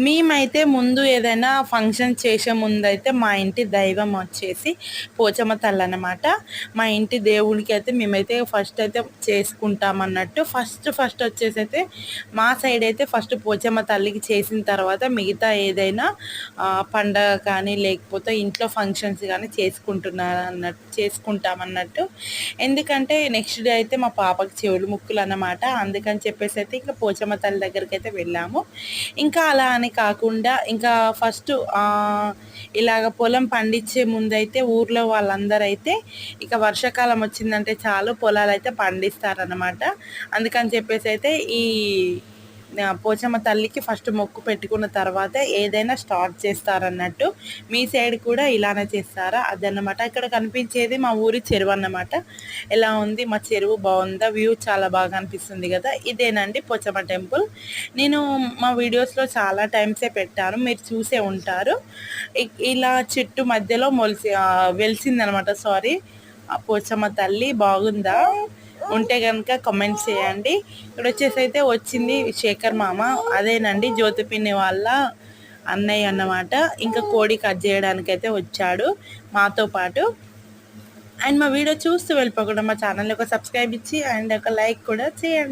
మేమైతే ముందు ఏదైనా ఫంక్షన్ చేసే ముందైతే మా ఇంటి దైవం వచ్చేసి పోచమ్మ తల్లి అన్నమాట. మా ఇంటి దేవుడికి అయితే మేమైతే ఫస్ట్ అయితే చేసుకుంటాం అన్నట్టు. ఫస్ట్ వచ్చేసి అయితే మా సైడ్ అయితే ఫస్ట్ పోచమ్మ తల్లికి చేసిన తర్వాత మిగతా ఏదైనా పండగ కానీ లేకపోతే ఇంట్లో ఫంక్షన్స్ కానీ చేసుకుంటాం అన్నట్టు. ఎందుకంటే నెక్స్ట్ డే అయితే మా పాపకి చెవులు ముక్కులు అన్నమాట. అందుకని చెప్పేసి అయితే ఇంకా పోచమ్మ తల్లి దగ్గరికి అయితే వెళ్ళాము. ఇంకా అలా అని కాకుండా ఇంకా ఫస్ట్ ఇలాగ పొలం పండించే ముందైతే ఊర్లో వాళ్ళందరూ అయితే ఇక వర్షాకాలం వచ్చిందంటే చాలు పొలాలు అయితే పండిస్తారనమాట. అందుకని చెప్పేసి అయితే ఈ పోచమ్మ తల్లికి ఫస్ట్ మొక్కు పెట్టుకున్న తర్వాత ఏదైనా స్టార్ట్ చేస్తారన్నట్టు. మీ సైడ్ కూడా ఇలానే చేస్తారా? అదన్నమాట. ఇక్కడ కనిపించేది మా ఊరి చెరువు అన్నమాట. ఎలా ఉంది మా చెరువు, బాగుందా? వ్యూ చాలా బాగా అనిపిస్తుంది కదా. ఇదేనండి పోచమ్మ టెంపుల్. నేను మా వీడియోస్లో చాలా టైమ్సే పెట్టాను, మీరు చూసే ఉంటారు. ఇలా చెట్టు మధ్యలో వెలిసిందనమాట. సారీ, ఆ పోచమ్మ తల్లి బాగుందా? ఉంటే కనుక కామెంట్స్ చేయండి. ఇక్కడ వచ్చేసి అయితే వచ్చింది శేఖర్ మామ, అదేనండి జ్యోతిపిన్ని వాళ్ళ అన్నయ్య అన్నమాట. ఇంకా కోడి కట్ చేయడానికి అయితే వచ్చాడు మాతో పాటు. అండ్ మా వీడియో చూస్తూ వెళ్ళిపోకుండా మా ఛానల్ని ఒక సబ్స్క్రైబ్ ఇచ్చి అండ్ ఒక లైక్ కూడా చేయండి.